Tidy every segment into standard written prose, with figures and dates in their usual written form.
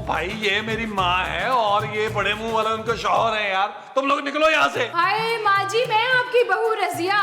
भाई ये मेरी माँ है और ये बड़े मुंह वाला उनका शौहर है यार, तुम लोग निकलो यहाँ से। हाय माँ जी, मैं आपकी बहू रजिया।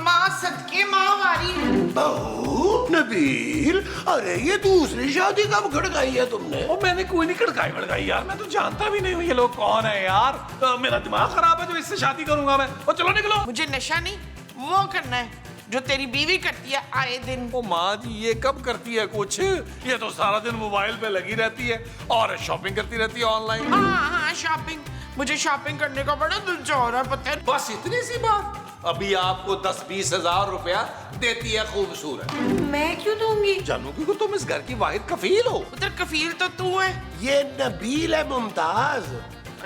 माँ सदके माँ वारी। बहू नबील, अरे ये दूसरी शादी कब खड़काई है तुमने? और मैंने कोई नहीं खड़काई भड़काई यार, मैं तो जानता भी नहीं हूँ ये लोग कौन है यार। मेरा दिमाग खराब है जो इससे शादी करूंगा मैं। और चलो निकलो। मुझे नशा नहीं वो करना है जो तेरी बीवी करती है आए दिन। ओ माँ जी ये कब करती है कुछ, ये तो सारा दिन मोबाइल पे लगी रहती है और शॉपिंग करती रहती है ऑनलाइन। हाँ शॉपिंग, मुझे शॉपिंग करने का बड़ा दिल चाह रहा है पता है। बस इतनी सी बात। अभी आपको 10-20 हजार रुपया देती है खूबसूरत। मैं क्यों दूंगी? जानू क्योंकि तुम इस घर की वाहिद कफील हो। उधर कफील तो तू है। ये नबील है मुमताज।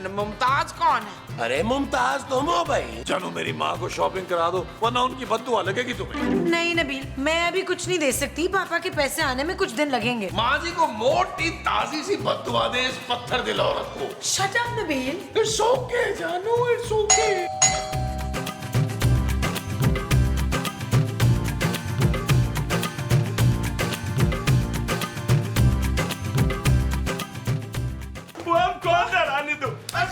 मुमताज कौन है? अरे मुमताज तुम हो भाई। जानू मेरी माँ को शॉपिंग करा दो वरना उनकी बद्दुआ लगेगी तुम्हें। नहीं नबील, मैं अभी कुछ नहीं दे सकती, पापा के पैसे आने में कुछ दिन लगेंगे। माँ जी को मोटी ताजी सी बद्दुआ दे इस पत्थर दिल औरत को। Shut up Nabeel. It's okay जानू, इट्स ओके।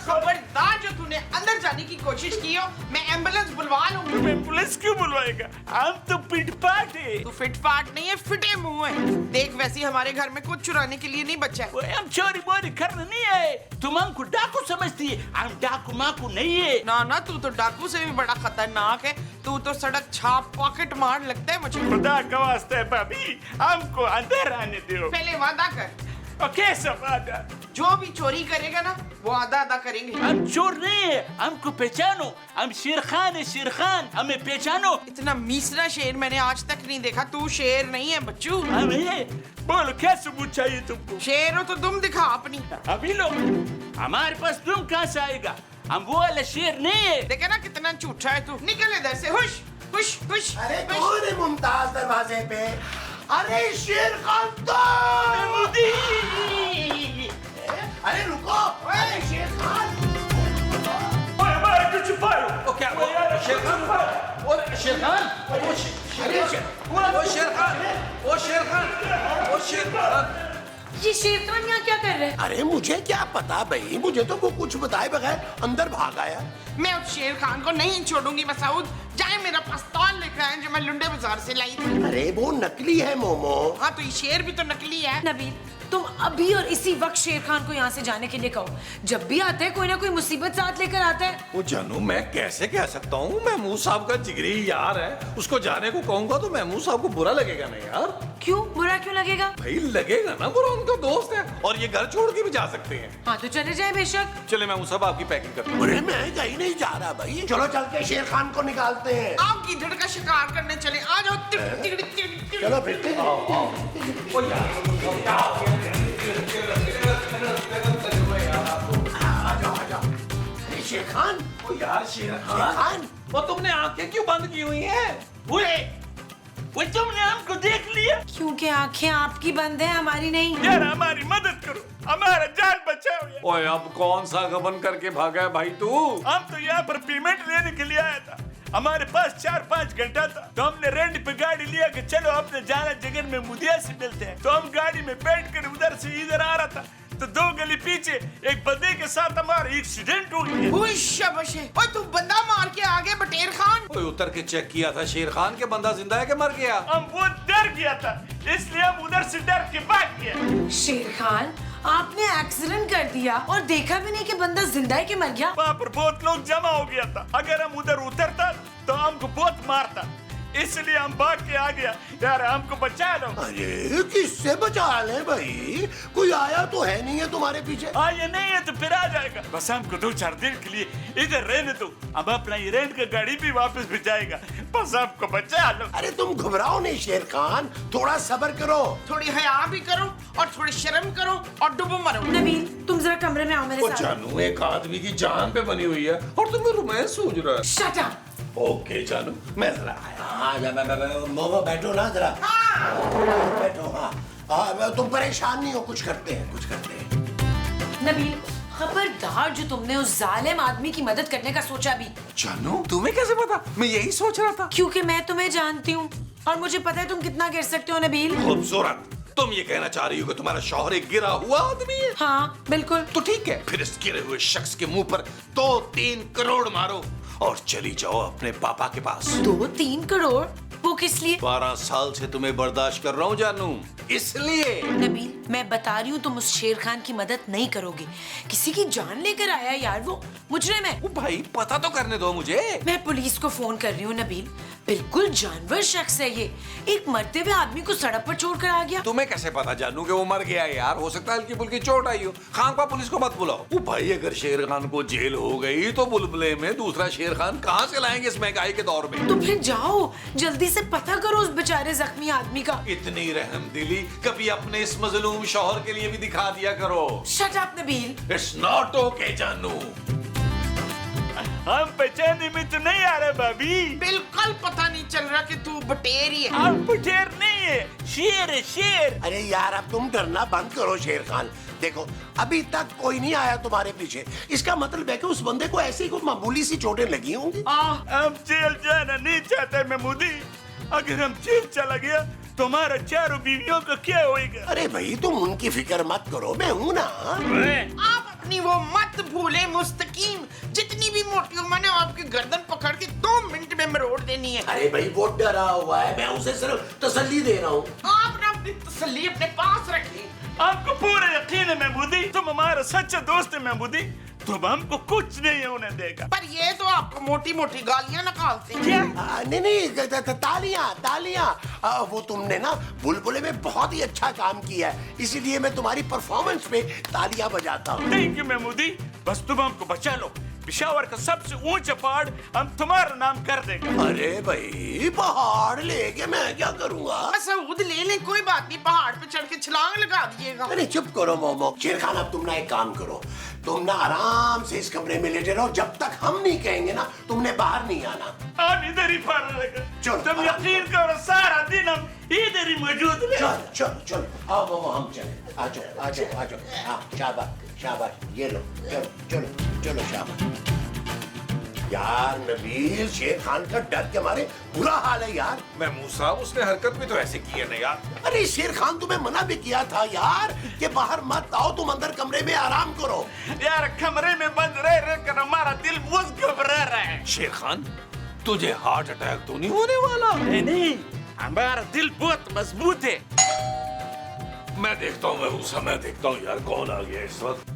खबरदार जो तूने अंदर जाने की कोशिश की हो मैं एम्बुलेंस बुलवा लूंगी। एम्बुलेंस क्यों बुलवाएगा? हम तो पिटपाट है। तू फिटफाट नहीं है, फिटे मुंह है। देख वैसे ही हमारे घर में कुछ चुराने के लिए नहीं बचा है। वो हम चोरी बोरी करने नहीं आए। तुम हमको डाकू समझती है, हम डाकू माकू नहीं है। ना तू तो डाकू से भी बड़ा खतरनाक है। तू तो सड़क छाप पॉकेट मार लगता है मुझे। खुदा का वास्ता है भाभी, हमको अंदर आने दो। पहले वादा कर। ओके सब वादा। जो भी चोरी करेगा ना वो आधा आधा करेंगे। हम चोर नहीं है, हमको पहचानो। हम शेर खान है, शेर खान, हमें पहचानो। इतना मीसरा शेर मैंने आज तक नहीं देखा। तू शेर नहीं है बच्चू। हमें बोलो क्या सबूत चाहिए तुमको? शेर हो तो तुम दिखा अपनी। अभी लो, हमारे पास तुम कहाँ से आएगा? हम वो वाला शेर नहीं है। देखे ना कितना झूठा है तू। निकल इधर से। हुश हुश हुश। अरे कौन है मुमताज दरवाजे पे? अरे शेर खान तो। अरे रुको, अरे शेर खान। हमारे को छुपाओ। ओ क्या वो शेर खान? और शेर खान? वो शेर खान, वो शेर खान। ये शेर खान यहाँ क्या कर रहे हैं? अरे मुझे क्या पता भाई, मुझे तो वो कुछ बताए बगैर अंदर भाग आया। मैं उस शेर खान को नहीं छोड़ूंगी मसूद। जाए मेरा पिस्तौल लेकर आए जो मैं लुंडे बाजार से लाई थी। अरे वो नकली है मोमो। हाँ तो ये शेर भी तो नकली है। नबील, तुम अभी और इसी वक्त शेर खान को यहाँ से जाने के लिए कहो। जब भी आता है कोई ना कोई मुसीबत साथ लेकर आता है। वो जानू मैं कैसे कह सकता हूँ, महमूद साहब का जिगरी यार है, उसको जाने को कहूंगा तो महमूद साहब को बुरा लगेगा ना यार। क्यों बुरा क्यों लगेगा? भाई लगेगा ना बुरा, उनका दोस्त है और ये घर छोड़ के भी जा सकते हैं। हाँ तो चले जाए बेशक। चले महमूद साहब आपकी पैकिंग करते हैं। अरे मैं कहीं नहीं जा रहा भाई, चलो चल के शेर खान को निकालते हैं। आप गीदड़ का शिकार करने चले। आ जाओ। चलो फिर। अरे शेर खान, ओ यार शेर शेर खान। वो तुमने आंखें क्यों बंद की हुई हैं? वो तुमने हमको देख लिया? क्योंकि आंखें आपकी बंद है, हमारी नहीं। यार हमारी मदद करो, हमारा जान बचाओ यार। ओए अब कौन सा गबन करके भागा है भाई तू? हम तो यहाँ पर पेमेंट लेने के लिए आया था। हमारे पास 4-5 घंटा था तो हमने रेंट पे गाड़ी लिया कि चलो अपने जाना जगह में मुदिया से मिलते हैं। तो हम गाड़ी में बैठ कर उधर से इधर आ रहा था तो 2 गली पीछे एक बंदे के साथ हमारा एक्सीडेंट हो गया। शाबाश। ओए तू बंदा मार के आगे बटेर खान। ओए उतर के चेक किया था शेर खान के बंदा जिंदा है कि मर गया? हम बहुत डर गया था इसलिए हम उधर से डर के भाग गया। शेर खान, आपने एक्सीडेंट कर दिया और देखा भी नहीं कि बंदा जिंदा है कि मर गया। वहाँ पर बहुत लोग जमा हो गया था, अगर हम उधर उतरता तो हमको बहुत मारता, इसलिए हम भाग के आ गया। यार हमको बचा लो। अरे किससे बचा ले भाई, कोई आया तो है नहीं है तुम्हारे पीछे? ये नहीं है तो फिर आ जाएगा। बस हमको 2-4 दिन के लिए इधर रहने दो, हम अपना ये रेंट का गाड़ी भी वापस भी जाएगा। बस हमको बचा लो। अरे तुम घबराओ नहीं शेर खान, थोड़ा सब्र करो। थोड़ी हया भी करो और थोड़ी शर्म करो और डुबो मरो। नबील, तुम जरा कमरे में आओ मेरे ओ साथ। जानू एक आदमी की जान पे बनी हुई है और तुम्हें रोमांस सूझ रहा है। Shut up. ओके जानू मैं जरा आया। हाँ मोमो बैठो ना जरा। बैठो। हाँ तुम परेशान नहीं हो, कुछ करते हैं। नबील, खबरदार जो तुमने उस जालिम आदमी की मदद करने का सोचा भी। जानू तुम्हें कैसे पता? मैं यही सोच रहा था। क्योंकि मैं तुम्हें जानती हूँ और मुझे पता है तुम कितना गिर सकते हो नबील। खूबसूरत तुम ये कहना चाह रही हो कि तुम्हारा शौहर एक गिरा हुआ आदमी है? हाँ बिल्कुल। तो ठीक है, फिर इस गिरे हुए शख्स के मुंह पर 2-3 करोड़ मारो और चली जाओ अपने पापा के पास। 2-3 करोड़? वो किस लिए? 12 साल से तुम्हें बर्दाश्त कर रहा हूँ जानू, इसलिए। नबील, मैं बता रही हूँ तुम उस शेर खान की मदद नहीं करोगे। किसी की जान लेकर आया यार, वो मुजरिम है। ओ भाई, पता तो करने दो मुझे। मैं पुलिस को फोन कर रही हूँ नबील। बिल्कुल जानवर शख्स है ये, एक मरते हुए आदमी को सड़क पर छोड़कर आ गया। तुम्हें कैसे पता जानू कि वो मर गया है यार? हो सकता है हल्की फुल्की चोट आई हो। खान पुलिस को मत बुलाओ। ओ भाई, अगर शेर खान को जेल हो गई तो बुलबुले में दूसरा शेर खान कहाँ से लाएंगे इस महंगाई के दौर में? तो फिर जाओ जल्दी से पता करो उस बेचारे जख्मी आदमी का। इतनी रहमदिली कभी अपने इस मजलूम शौहर के लिए भी दिखा दिया करो। Shut up Nabeel. It's not okay जानू। हम पहचाने में तो नहीं आ रहा भाभी। बिल्कुल पता नहीं चल रहा कि तू बटेरी है। आप बटेर नहीं है, शेर है शेर। अरे यार, अब तुम डरना बंद करो शेर खान। देखो, अभी तक कोई नहीं आया तुम्हारे पीछे, इसका मतलब है कि उस बंदे को ऐसी कोई मामूली सी चोटें लगी होंगी। हम जेल जाना नहीं चाहते महमूदी। अगर हम जेल चला गया तो हमारा चारों बीवियों का क्या होएगा? अरे भाई, तुम उनकी फिक्र मत करो, मैं हूँ ना। आप अपनी वो मत भूले मुस्तकीम, जितनी भी मोटी उम्र है आपकी गर्दन पकड़ के 2 मिनट में मरोड़ देनी है। अरे भाई, वो डरा हुआ है, मैं उसे सिर्फ तसल्ली दे रहा हूँ। आप ना अपनी तसल्ली अपने पास रखिए। आपको पूरा यकीन है महमूदी, तुम हमारा सच्चा दोस्त है महमूदी, तुम हमको कुछ नहीं होने देगा। पर ये तो आपको मोटी मोटी गालियां निकालते हैं। क्या? नहीं, तालियां। वो तुमने ना बुलबुले में बहुत ही अच्छा काम किया है, इसीलिए मैं तुम्हारी परफॉर्मेंस पे तालियां बजाता हूँ। थैंक यू महमूदी, बस तुम हमको बचा लो। पिशावर का सबसे ऊंचा पहाड़ हम तुम्हारा नाम कर देंगे। अरे भाई, पहाड़ लेके मैं क्या करूँगा? मसूद ले ले, कोई बात नहीं, पहाड़ पे चढ़ के छलांग लगा दीजिएगा। अरे चुप करो मोमो। शेर खान, अब तुम ना एक काम करो, तुम ना आराम से इस कमरे में लेटे रहो, जब तक हम नहीं कहेंगे ना तुमने बाहर नहीं आना। हम इधर ही पड़ रहेगा। चलो, तुम यकीन करो, सारा दिन हम इधर ही मौजूद रहे। चलो आओ मोमो, हम चले। आ जाओ। हाँ, शाबाश, ये लो, चलो शाबाश। यार नबील, शेर खान का डर के मारे बुरा हाल है यार। महमूद साहब, उसने हरकत भी तो ऐसे की है ना यार। अरे शेर खान, तुम्हें मना भी किया था यार कि बाहर मत आओ, तुम अंदर कमरे में आराम करो। यार कमरे में बंद रह कर हमारा दिल बहुत घबरा रहा है। शेर खान, तुझे हार्ट अटैक तो नहीं होने वाला? नहीं, हमारा दिल बहुत मजबूत है। मैं देखता हूँ महमूद साहब, मैं देखता हूँ यार कौन आ गया इस वक्त।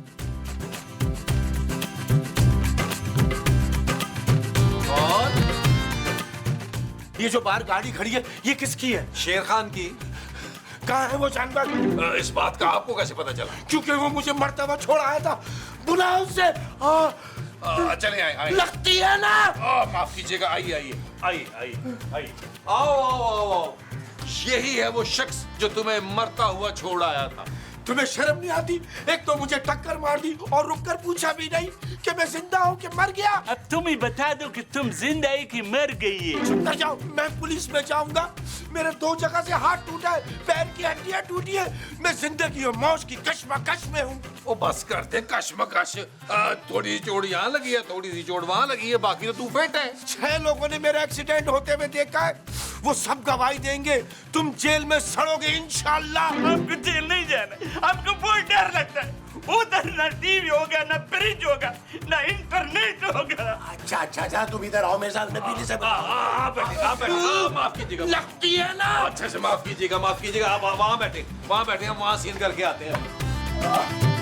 ये जो बाहर गाड़ी खड़ी है, ये किसकी है? शेर खान की। कहाँ है वो जानवर? इस बात का आपको कैसे पता चला? क्योंकि वो मुझे मरता हुआ छोड़ आया था। बुलाओ उसे। चले आए। लगती है ना। माफ कीजिएगा, आइए। आओ। यही है वो शख्स जो तुम्हें मरता हुआ छोड़ आया था। तुम्हें शर्म नहीं आती? एक तो मुझे टक्कर मार दी और रुककर पूछा भी नहीं कि मैं जिंदा हूँ कि मर गया। अब तुम ही बता दो कि तुम जिंदा है कि मर गई है। चुप कर जाओ, मैं पुलिस में जाऊंगा। मेरे 2 जगह से हाथ टूटा है, पैर की हड्डियां टूटी है, मैं जिंदगी और मौत की कश्मकश में हूँ। वो बस करते कश्मकश। थोड़ी चोट यहाँ लगी है, थोड़ी सी चोट वहाँ लगी है, बाकी तो तू फिट है। 6 लोगों ने मेरा एक्सीडेंट होते हुए देखा है, वो सब गवाही देंगे। तुम जेल में सड़ोगे इंशाल्लाह। आपको जेल नहीं जाना, आपको बहुत डर लगता है। उधर ना टीवी होगा, ना फ्रिज होगा, ना इंटरनेट होगा। अच्छा, तुम इधर आओ मेरे साथ, मैं पीली से आप बैठे, माफ कीजिएगा। लगती है ना। अच्छे से माफ कीजिएगा। आप वहाँ बैठे, हम वहाँ सीन करके आते हैं।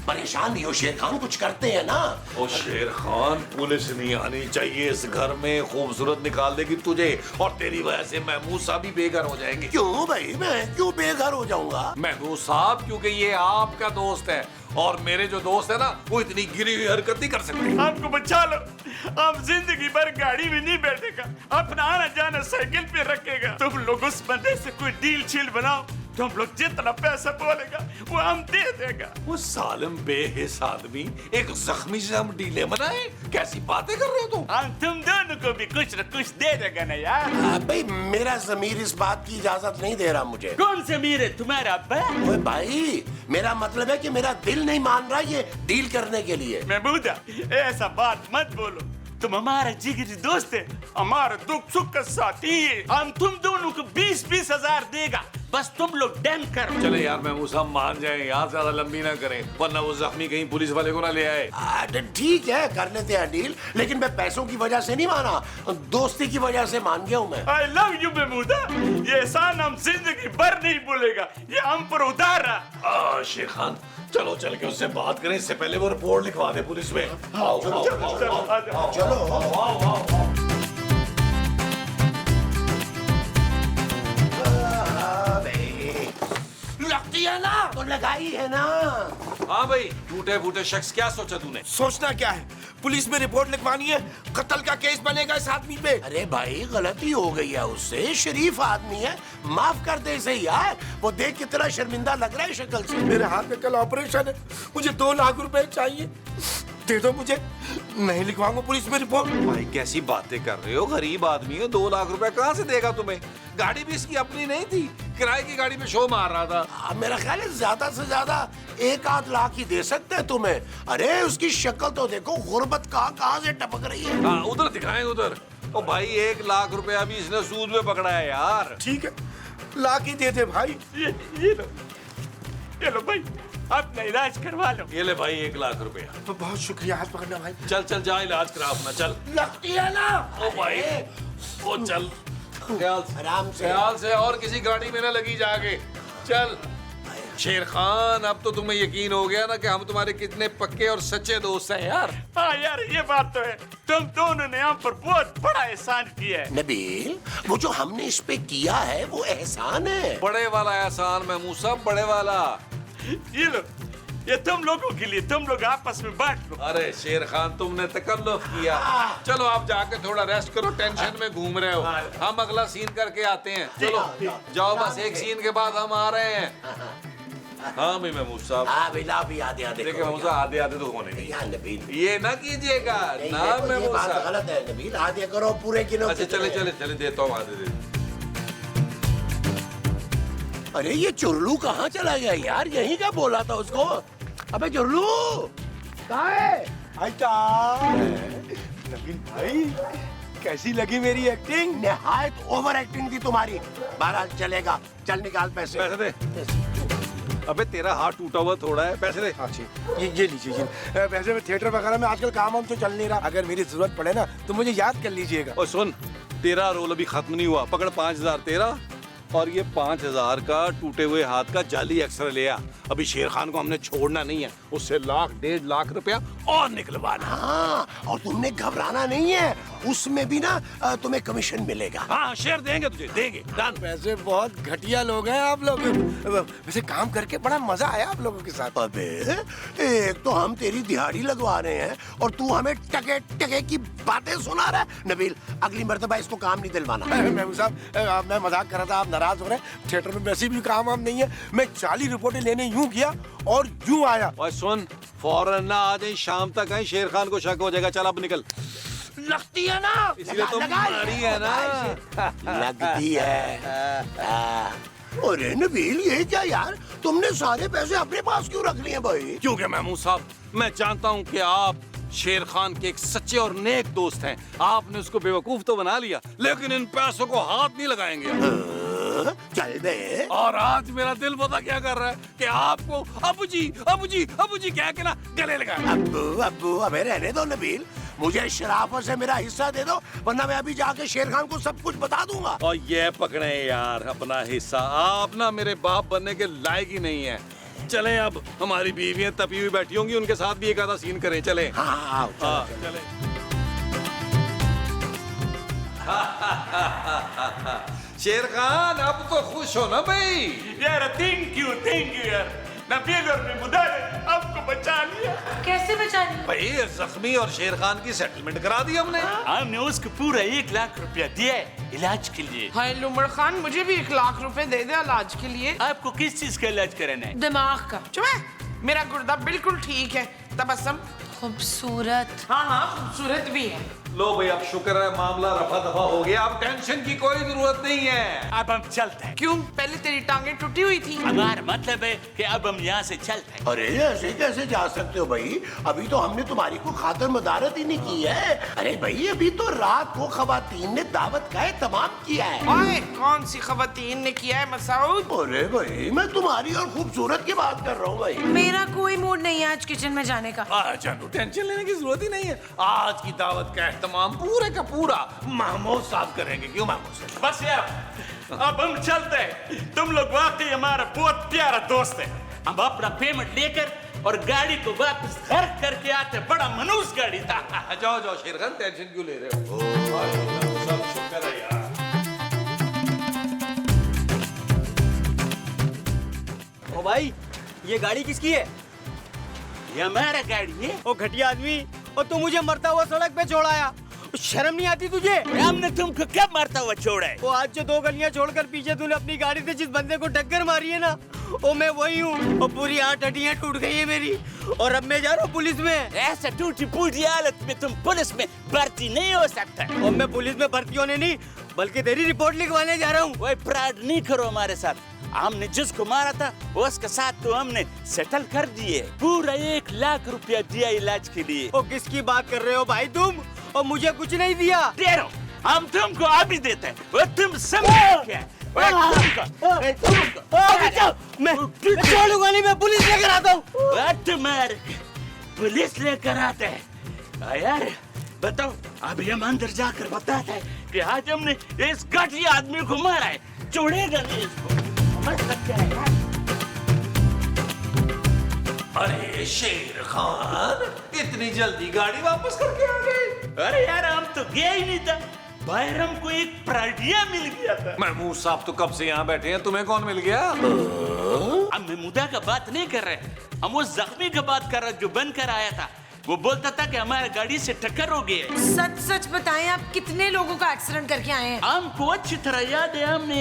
परेशान नहीं हो शेर खान, कुछ करते हैं ना। ओ शेर खान, पुलिस नहीं आनी चाहिए इस घर में, खूबसूरत निकाल देगी तुझे, और तेरी वजह से महमूद साहब भी बेघर हो जाएंगे। क्यों भाई, मैं क्यों बेघर हो जाऊंगा? महमूद साहब, क्योंकि ये आपका दोस्त है, और मेरे जो दोस्त है ना, वो इतनी गिरी हुई हरकत नहीं कर सकते। आपको बचा लो, आप जिंदगी भर गाड़ी में नहीं बैठेगा, अपना आना जाना साइकिल पे रखेगा। तुम लोग उस बंदे से कोई डील शील बनाओ, तो हम लोग जितना पैसा बोलेगा वो हम दे देगा। वो सालिम बेहिस आदमी, एक जख्मी से हम डीले बनाए? कैसी बातें कर रहे हो तुम? हम तुम दोनों को भी कुछ न कुछ दे देगा ना यार। भाई, मेरा ज़मीर इस बात की इजाजत नहीं दे रहा मुझे। कौन ज़मीर है तुम्हारा अब्बा? ओए भाई, मेरा मतलब है कि मेरा दिल नहीं मान रहा ये डील करने के लिए। महमूदा, ऐसा बात मत बोलो। तुम हमारा जिगरी दोस्त है, हमारा दुख सुख का साथी है। हम तुम दोनों को 20-20 हजार देगा, बस तुम लोग डन करो। चले यार महमूद साहब मान जाए, यहाँ ज्यादा लंबी ना करें वरना वो जख्मी कहीं पुलिस वाले को ना ले आए। ठीक है, कर लेते हैं डील, लेकिन मैं पैसों की वजह से नहीं माना, दोस्ती की वजह से मान गया हूँ मैं। I love you महमूदा, ये एहसान हम जिंदगी भर नहीं भूलेगा, ये हम पर उधार रहा। शेर खान चलो चल के उससे बात करें, इससे पहले वो रिपोर्ट लिखवा दे पुलिस में। आओ चलो, आ जाओ। चलो लगती है ना, तो लगाई है ना। हाँ भाई, टूटे फूटे शख्स क्या सोचा तूने? सोचना क्या है, पुलिस में रिपोर्ट लिखवानी है, कत्ल का केस बनेगा इस आदमी पे। अरे भाई गलती हो गई है उससे, शरीफ आदमी है, माफ कर दे इसे यार। वो देख कितना शर्मिंदा लग रहा है शक्ल से। मेरे हाथ में कल ऑपरेशन है, मुझे 2 लाख रुपए चाहिए, दे दो मुझे, नहीं लिखवाऊंगा पुलिस में रिपोर्ट। भाई कैसी बातें कर रहे हो, गरीब आदमी है, 2 लाख रुपए कहाँ से देगा तुम्हें? गाड़ी भी इसकी अपनी नहीं थी, किराए की गाड़ी में शो मार रहा था। मेरा ख्याल है ज्यादा से ज्यादा 1-8 लाख ही दे सकते हैं तुम्हें। अरे उसकी शक्ल तो देखो, गुर्बत कहाँ से टपक रही है। हाँ उधर दिखाएं उधर। ओ भाई 1 लाख रुपया भी इसने सूद में पकड़ा है यार। ठीक है, लाख ही दे दे भाई। ये लो भाई, अपना इलाज करवा लो। ये ले भाई 1 लाख रुपया। तो बहुत शुक्रिया, हाथ पकड़ना भाई। चल चल जा इलाज करा अपना, चल। लगती है ना। ओ भाई ओ चल, ख्याल से आराम से। ख्याल से, और किसी गाड़ी में ना लगी जाके। चल शेर खान, अब तो तुम्हें यकीन हो गया ना कि हम तुम्हारे कितने पक्के और सच्चे दोस्त हैं यार। हाँ यार, ये बात तो है, तुम दोनों ने हम पर बहुत बड़ा एहसान किया है। नबील, वो जो हमने इस पे किया है वो एहसान है। बड़े वाला एहसान महमूद साहब, बड़े वाला। ये लो, ये तुम लोगों के लिए, तुम लोग आपस में बांट लो। अरे शेर खान तुमने तकल्लुफ किया। चलो आप जाके थोड़ा रेस्ट करो, टेंशन में घूम रहे हो। हम अगला सीन करके आते हैं। चलो जाओ, बस एक सीन के बाद हम आ रहे हैं। हाँ भाई महमूद साहब। हाँ बिला भी आधे आधे देखिए महमूद साहब, आधे आधे तो होने नहीं। यार नबील, ये ना कीजिएगा ना ये महमूद बात साहब। गलत है नबील, आधे करो पूरे किलो। अच्छा चले चले चले, देता हूँ आधे दे। अरे ये चुरलू कहाँ चला गया यार, यहीं का बोला था उसको। अबे चुरलू कहाँ है? नबील भाई, कैसी लगी मेरी एक्टिंग? निहायत ओवर एक्टिंग थी तुम्हारी। बहरहाल चलेगा, चल निकाल पैसे। पैसे दे। अबे तेरा हाथ टूटा हुआ थोड़ा है, पैसे दे। हाँ जी, ये लीजिए जी। वैसे में थिएटर वगैरह में आजकल काम हम तो चल नहीं रहा, अगर मेरी जरूरत पड़े ना तो मुझे याद कर लीजिएगा। और सुन, तेरा रोल अभी खत्म नहीं हुआ, पकड़ 5000 तेरा, और ये 5000 का टूटे हुए हाथ का जाली एक्सरे ले आ। अभी शेर खान को हमने छोड़ना नहीं है, उससे 1.5 लाख रुपया और निकलवाना। हाँ, और तुमने घबराना नहीं है, उसमें भी ना तुम्हें कमीशन मिलेगा। हाँ शेर देंगे तुझे, देंगे। डन। वैसे बहुत घटिया लोग हैं आप लोग, वैसे काम करके बड़ा मजा आया आप लोगों के साथ। अबे एक तो हम तेरी दिहाड़ी लगवा रहे हैं और तू हमें टके टके की बातें सुना रहा है। नबील, अगली मर्तबा इसको काम नहीं दिलवाना। महमूद साहब, मैं मजाक कर रहा था, आप नाराज हो रहे हैं। थिएटर में वैसे भी काम वाम नहीं है, मैं 40 रिपोर्टें लेने यूं गया और यूं आया। और सुन, फौरन ना आ जाए, शाम तक आए, शेर खान को शक हो जाएगा। चल अब निकल। लगती है ना, इसीलिए तो मारी है ना। लगती है। अरे नबील, ये क्या यार, तुमने सारे पैसे अपने पास क्यों रख लिए भाई? क्योंकि महमूद साहब, मैं जानता हूँ कि आप शेर खान के एक सच्चे और नेक दोस्त हैं। आपने उसको बेवकूफ तो बना लिया, लेकिन इन पैसों को हाथ नहीं लगाएंगे। चल दे। और आज मेरा दिल पता क्या कर रहा है कि आपको अबू जी अबू जी अबू जी कह के ना गले लगाए। अब्बू अब्बू, अबे रहने दो नबील, मुझे शराफत से मेरा हिस्सा दे दो, वरना मैं अभी जाके शेर खान को सब कुछ बता दूंगा। और ये पकड़े यार अपना हिस्सा, आप ना मेरे बाप बनने के लायक ही नहीं है। चले, अब हमारी बीवियां तपी हुई बैठी होंगी, उनके साथ भी एक आधा सीन करें। चले। हाँ, चले। शेर खान, अब तो खुश हो ना भाई? यार थैंक यू यार, नबील और महमूदा ने आपको बचा लिया। कैसे बचा लिया? भाई जख्मी और शेर खान की सेटलमेंट करा दी हमने। हमने उसको पूरा 1 लाख रुपया दिया है इलाज के लिए। हाय लुमड़ खान, मुझे भी 1 लाख रुपए दे दे इलाज के लिए। आपको किस चीज का इलाज कराना है? दिमाग का। चुप, मेरा गुर्दा बिल्कुल ठीक है। तबस्सुम। खूबसूरत। हाँ हाँ, खूबसूरत भी है। लो भाई, अब शुक्र है मामला रफा दफा हो गया, अब टेंशन की कोई जरूरत नहीं है। अब हम चलते हैं। क्यों? पहले तेरी टांगे टूटी हुई थी। हमारा मतलब है कि अब हम यहाँ से चलते हैं। अरे ऐसे कैसे जा सकते हो भाई? अभी तो हमने तुम्हारी को खातर मदारत ही नहीं की है। अरे भाई अभी तो रात को खवातीन ने दावत का तमाम किया है। ओए, कौन सी खवातीन ने किया है मसूद? अरे भाई मैं तुम्हारी और खूबसूरत की बात कर रहा हूँ भाई। मेरा कोई मूड नहीं है आज किचन में जाने का। जानू टेंशन लेने की जरूरत ही नहीं है, आज की दावत का एहतमाम पूरे का पूरा महमूद साहब करेंगे। क्यों महमूद साहब? बस यार, अब हम चलते हैं। तुम लोग वाकई हमारा बहुत प्यारा दोस्त है। हम अपना पेमेंट लेकर और गाड़ी को वापस घर करके आते। बड़ा मनूस गाड़ी था। जाओ जाओ शेर खान, टेंशन क्यों ले रहे हो? सब शुक्र है यार। ओ भाई, ये गाड़ी किसकी है? ये हमारा गाड़ी है। ओ घटिया आदमी, और तू मुझे मरता हुआ सड़क पे छोड़ाया। शर्म नहीं आती तुझे? हमने तुमको कब मारता हुआ छोड़ा है? वो आज जो 2 गलियां छोड़कर पीछे तूने अपनी गाड़ी से जिस बंदे को टक्कर मारी है ना, वो मैं वही हूँ। और पूरी 8 हड्डियां टूट गई है मेरी, और अब मैं जा रहा हूँ पुलिस में। ऐसा टूटी फूटी हालत में तुम पुलिस में भर्ती नहीं हो सकता। और मैं पुलिस में भर्ती होने नहीं, बल्कि तेरी रिपोर्ट लिखवाने जा रहा हूँ। वही प्राउड नहीं करो हमारे साथ। हमने जिसको मारा था उसके साथ तो हमने सेटल कर दिए। पूरा 1 लाख रुपया दिया इलाज के लिए। ओ किसकी बात कर रहे हो भाई तुम? और मुझे कुछ नहीं दिया। दे रहा हूं, हम तुमको अभी देते हैं। वो तुम समझ क्या? मैं छोड़ूंगा नहीं, मैं पुलिस लेकर आता हूँ। तुम्हारे पुलिस लेकर आते हैं यार। बताओ, अभी हम अंदर जाकर बताते हैं कि आज हमने इस घटिया आदमी को मारा है। छोड़ेगा नहीं इसको, समझ सकते हैं यार। अरे शेर खान, इतनी जल्दी गाड़ी वापस करके आ गए? अरे यार, हम तो गया ही नहीं था। बाहर हमको एक प्राडिया मिल गया था। महमूद साहब तो कब से यहाँ बैठे हैं, तुम्हें कौन मिल गया? हम महमूदा का बात नहीं कर रहे, हम उस जख्मी का बात कर रहे जो बनकर आया था। वो बोलता था कि हमारे गाड़ी से टक्कर हो गई है। सच सच बताएं, आप कितने लोगों का एक्सीडेंट करके आए हैं? हमको अच्छी तरह याद है, हमने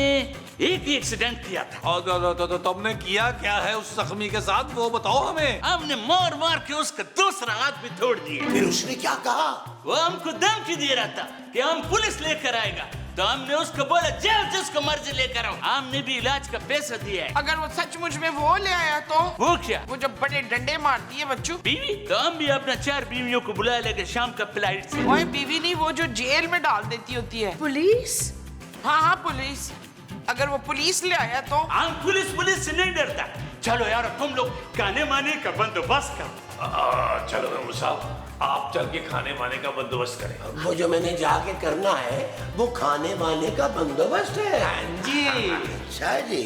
एक ही एक्सीडेंट किया था। और तुमने किया क्या है उस जख्मी के साथ, वो बताओ हमें। हमने मार मार के उसका दूसरा हाथ भी तोड़ दिया। फिर उसने क्या कहा? वो हमको धमकी दे रहा था कि हम पुलिस लेकर आएगा। तो हमने उसको बोला जाओ जिसको मर्जी लेकर आओ। हमने भी इलाज का पैसा दिया है। अगर वो सचमुच में वो ले आया तो? वो क्या? वो जो बड़े डंडे मारती है बच्चों। बीवी? तो हम भी अपना 4 बीवियों को बुला लेंगे शाम का फ्लाइट से। ओए बीवी नहीं, वो जो जेल में डाल देती होती है। पुलिस? हाँ हाँ पुलिस। अगर वो पुलिस ले आया तो? हम पुलिस से नहीं डरता। चलो यार, तुम लोग खाने माने का बंदोबस्त करो। चलो महमूद साहब, आप चल के खाने वाने का बंदोबस्त करें। वो जो मैंने जाके करना है वो खाने वाने का बंदोबस्त है। हाँ जी। अच्छा जी।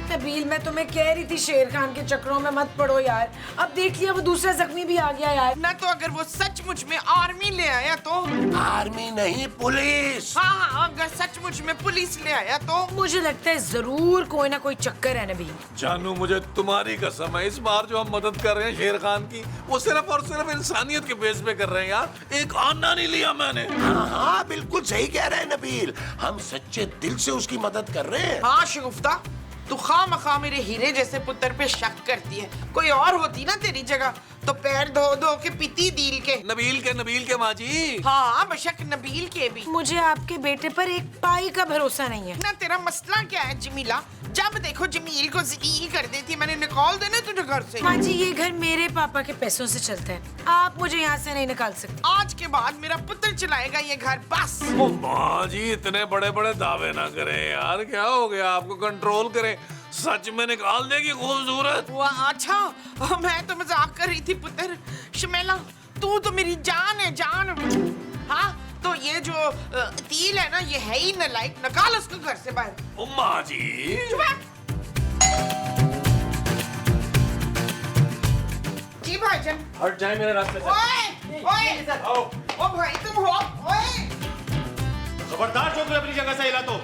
नबील, मैं तुम्हें कह रही थी शेर खान के चक्रों में मत पड़ो यार। अब देख लिया वो दूसरा जख्मी भी आ गया यार। ना तो अगर वो सचमुच में आर्मी ले आया तो? आर्मी नहीं, पुलिस। हाँ हाँ, अगर सचमुच में पुलिस ले आया तो? मुझे लगता है जरूर कोई ना कोई चक्कर है नबील। जानू, मुझे तुम्हारी कसम है, इस बार जो हम मदद कर रहे हैं शेर खान की, वो सिर्फ और सिर्फ इंसानियत के बेस पे कर रहे हैं यार। एक आना नहीं लिया मैंने। हाँ हाँ बिल्कुल सही कह रहे हैं नबील, हम सच्चे दिल से उसकी मदद कर रहे हैं। हाँ शगुफ्ता, तू खामखा मेरे हीरे जैसे पुत्र पे शक करती है। कोई और होती ना तेरी जगह तो पैर धो धो के पीती दिल के। नबील के माँ जी। हाँ बेशक नबील के भी। मुझे आपके बेटे पर एक पाई का भरोसा नहीं है। ना तेरा मसला क्या है जमीला? जब देखो जमील को जलील कर देती है। मैंने निकाल देना तुझे घर से। माँ जी, ये घर मेरे पापा के पैसों से चलता है, आप मुझे यहाँ से नहीं निकाल सकते। आज के बाद मेरा पुत्र चलाएगा ये घर, बस। ओ माँ जी, इतने बड़े बड़े दावे ना करें यार, क्या हो गया आपको? कंट्रोल करें, सच में निकाल देगी खूबसूरत। अच्छा, मैं तो मजाक कर रही थी पुत्र। शमेला, तू तो मेरी जान है, जान। हाँ, तो ये जो तील है ना, ये है ही नालायक। निकाल उसको घर से बाहर। ओ माँ जी। जी भाईजान। हट जाए मेरे रास्ते से। ओए, ओए, ओ भाई तुम हो? ओए, खबरदार जो अपनी जगह से हिला तो।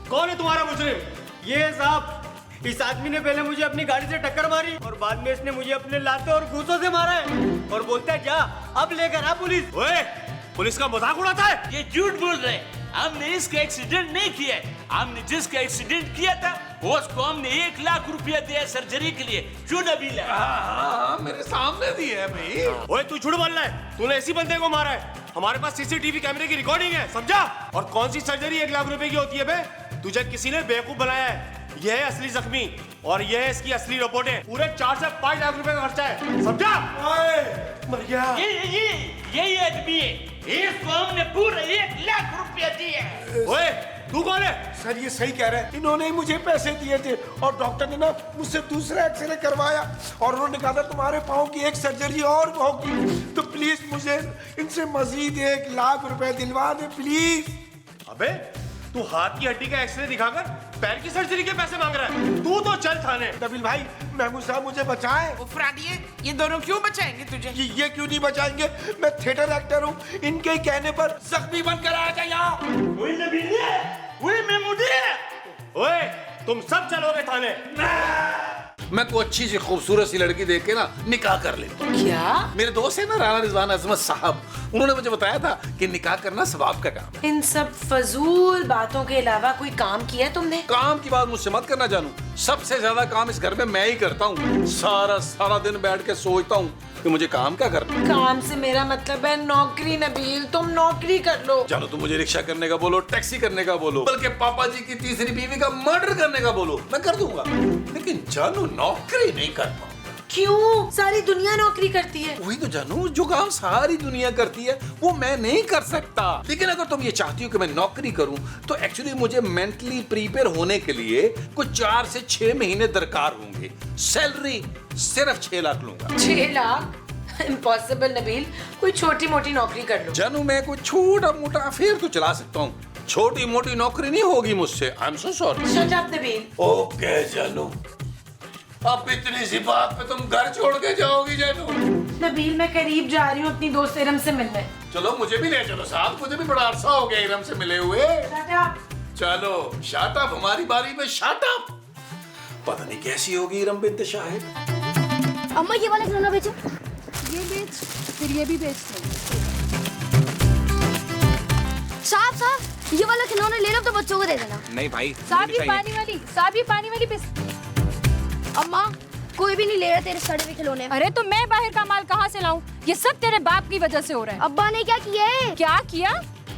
कौन है तुम्हारा मुजरिम? ये साहब, इस आदमी ने पहले मुझे अपनी गाड़ी से टक्कर मारी और बाद में इसने मुझे अपने लाते और घूंसों से मारा है और बोलता है जा अब लेकर आ पुलिस। ओए, पुलिस का मजाक उड़ाता है। ये झूठ बोल रहे हैं। हमने इसका एक्सीडेंट नहीं किया है। हमने जिसका एक्सीडेंट किया था उसको हमने 1 लाख रुपया दिया सर्जरी के लिए। क्यों नबील? हाँ, मेरे सामने दी है भाई। ओए तू झूठ बोल रहा है, तूने इसी बंदे को मारा है। हमारे पास सीसीटीवी कैमरे की रिकॉर्डिंग है, समझा? और कौन सी सर्जरी 1 लाख रुपए की होती है बे? तुझे किसी ने बेवकूफ बनाया है। यह है असली जख्मी और यह है इसकी असली रिपोर्टें। पूरे 4 से 5 लाख रुपए का खर्चा है, समझा? मर गया। यही आदमी है, इसको हमने पूरे 1 लाख रुपया दिया है। ओए तू कौन है? सर ये सही कह रहे हैं, इन्होंने ही मुझे पैसे दिए थे और डॉक्टर ने ना मुझसे दूसरा एक्सरे करवाया और उन्होंने कहा था तुम्हारे पाँव की एक सर्जरी और होगी, तो प्लीज मुझे इनसे मजीद 1 लाख रुपए दिलवा दे प्लीज। अबे तू हाथ की हड्डी का एक्सरे दिखाकर पैर की सर्जरी के पैसे मांग रहा है? तू तो चल थाने। नबील भाई, महमूद साहब मुझे बचाएं। उफरादिए, ये दोनों क्यों बचाएंगे तुझे? ये क्यों नहीं बचाएंगे? मैं थिएटर एक्टर हूँ, इनके ही कहने पर जख्मी बनकर आया था यहाँ। वही नबील है, वही महमूद है। ओए तुम सब चलोगे थाने। मैं को अच्छी सी खूबसूरत सी लड़की देख के ना निकाह कर लेता हूँ। क्या? मेरे दोस्त है ना राणा रिजवान अजमत साहब, उन्होंने मुझे बताया था कि निकाह करना सवाब का काम है। इन सब फजूल बातों के अलावा कोई काम किया तुमने? काम की बात मुझसे मत करना जानू, सबसे ज्यादा काम इस घर में मैं ही करता हूँ। सारा दिन बैठ के सोचता हूँ कि मुझे काम क्या करना है। काम से मेरा मतलब है नौकरी। नबील तुम नौकरी कर लो। चलो तुम मुझे रिक्शा करने का बोलो, टैक्सी करने का बोलो, बल्कि पापा जी की तीसरी बीवी का मर्डर करने का बोलो, मैं कर दूंगा। लेकिन जानू नौकरी नहीं कर पाऊंगा। क्यों? सारी दुनिया नौकरी करती है। वही तो जानू, जो काम सारी दुनिया करती है वो मैं नहीं कर सकता। लेकिन अगर तुम ये चाहती हो कि मैं नौकरी करूं तो एक्चुअली मुझे मेंटली प्रिपेयर होने के लिए कुछ 4 से 6 महीने दरकार होंगे। सैलरी सिर्फ 6 लाख लूंगा। 6 लाख? इम्पॉसिबल नबील, कोई छोटी मोटी नौकरी कर लो। जानू मैं कोई छोटा मोटा अफेयर तो चला सकता हूँ, छोटी मोटी नौकरी नहीं होगी मुझसे। I am so sorry. Shut up Nabeel. Okay जानू, अब इतनी सी बात पे तुम घर छोड़ के जाओगी जानू? नबील मैं करीब जा रही हूँ अपनी दोस्त इरम से मिलने। चलो मुझे भी ले चलो साथ, मुझे भी बड़ा अरसा हो गया इरम से मिले हुए। Shut up. चलो शट अप, हमारी बारी में शट अप। पता नहीं कैसी होगी इरम बिन्त शाहिद। अम्मा ये वाला खिलौना बेचो। ये बेच, फिर ये भी बेच दो। साहब ये वाला खिलौना ले लो तो बच्चों को दे देना। नहीं भाई, साहब ये पानी वाली बिस्किट। अम्मा कोई भी नहीं ले रहा तेरे सड़े हुए खिलौने। अरे तो मैं बाहर का माल कहाँ से लाऊं? ये सब तेरे बाप की वजह से हो रहा है। अब्बा ने क्या किया है? क्या किया?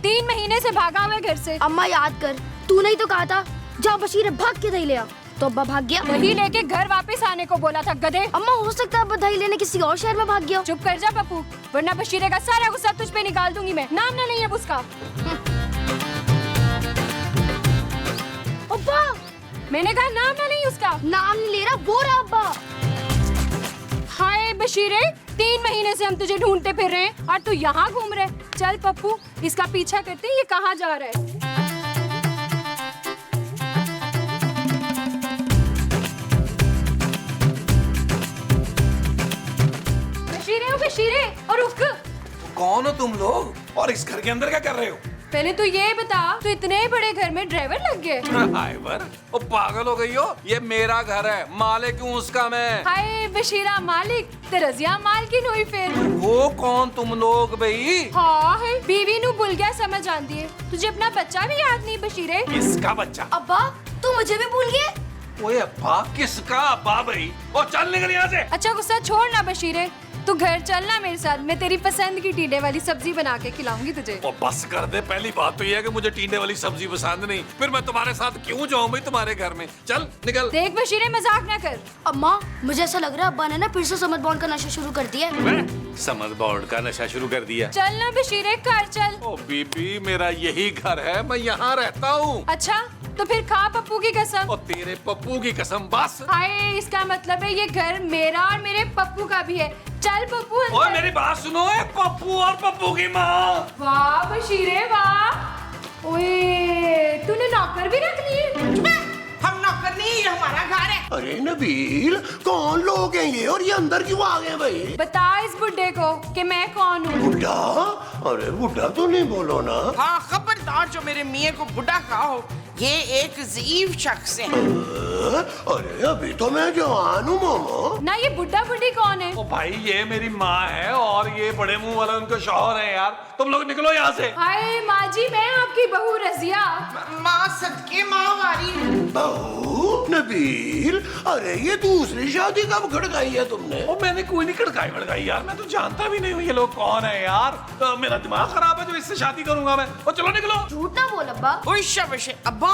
3 महीने से भागा हुआ है घर से। अम्मा याद कर, तूने ही तो कहा था जा बशीर भाग के दही ले आ, तो अब्बा भाग गया। दही लेके घर वापस आने को बोला था गधे। अम्मा हो सकता है अब्बा दही लेने किसी और शहर में भाग गया। चुप कर जा पप्पू, वरना बशीरे का सारा गुस्सा तुझ पे निकाल दूंगी मैं। नाम ना नहीं अब उसका। अब्बा मैंने कहा नाम ना नहीं उसका। नाम नहीं ले रहा, वो रहा अब्बा। हाय बशीरे, 3 महीने से हम तुझे ढूंढते फिर रहे हैं और तू यहाँ घूम रहे। चल पप्पू, इसका पीछा करते हैं, ये कहाँ जा रहा है। बशीरे और रुक। कौन हो तुम लोग और इस घर के अंदर क्या कर रहे हो? पहले तो ये बता, तू इतने बड़े घर में ड्राइवर लग गए? ड्राइवर? ओ पागल हो गई हो, ये मेरा घर है, मालिक हूँ उसका मैं। हाय बशीरा मालिक, ते रजिया मालकिन हुई फिर। वो कौन तुम लोग भाई? हाँ है, बीवी नू भूल गया समझ आती है, तुझे अपना बच्चा भी याद नहीं बशीरे। किसका बच्चा? अब्बा तू मुझे भी भूल गए? ओए अब्बा किसका अब्बा भाई? ओ चल निकल यहाँ से। अच्छा गुस्सा छोड़ ना बशीरे, तू घर चलना मेरे साथ, मैं तेरी पसंद की टींडे वाली सब्जी बना के खिलाऊंगी तुझे। ओ बस कर दे, पहली बात तो ये है कि मुझे टींडे वाली सब्जी पसंद नहीं, फिर मैं तुम्हारे साथ क्यों जाऊं भाई तुम्हारे घर में? चल निकल। देख बशीरे मजाक ना कर। अम्मा मुझे ऐसा लग रहा है अब्बा ने ना फिर से समझ बॉन्ड का नशा शुरू कर दिया है। मैं समझ बॉन्ड का नशा शुरू कर दिया? चल ना बशीरे घर चल। ओ बीबी मेरा यही घर है, मैं यहाँ रहता हूँ। अच्छा तो फिर खा पप्पू की कसम। और तेरे पप्पू की कसम बस। हाय इसका मतलब है ये घर मेरा और मेरे पप्पू का भी है। चल पप्पू अंदर। ओए मेरी बात सुनो, पप्पू और पप्पू की माँ। वाह बशीरे वाह। ओए तूने नौकर भी रख लिए? हम नौकर नहीं, ये हमारा घर है। अरे नबील कौन लोग हैं ये और ये अंदर क्यों आ गए भाई? बता इस बुड्ढे को कि मैं कौन हूँ। बुढ़ा? अरे बुढ़ा तो नहीं बोलो ना। हाँ खबरदार खबरदार जो मेरे मियाँ को बुढ़ा कहा हो, ये एक ज़ईफ शख्स है। अरे अभी तो मैं जवान हूँ मोमो। ना ये बुड्ढा बुड्ढी कौन है? ओ भाई ये मेरी माँ है और ये बड़े मुंह वाला उनका शौहर है यार। तुम लोग निकलो यहाँ से। हाय माँ जी, मैं आपकी बहू रजिया। माँ सदके माँ वाली। बहू नबील, अरे ये दूसरी शादी कब खड़काई है तुमने? ओ मैंने कोई नहीं खड़काई भड़काई यार, मैं तो जानता भी नहीं हूँ ये लोग कौन है यार। मेरा दिमाग खराब है जो इससे शादी करूंगा मैं। ओ चलो निकलो। झूठ ना बोल अब्बा। ओए शाबाश अब्बा,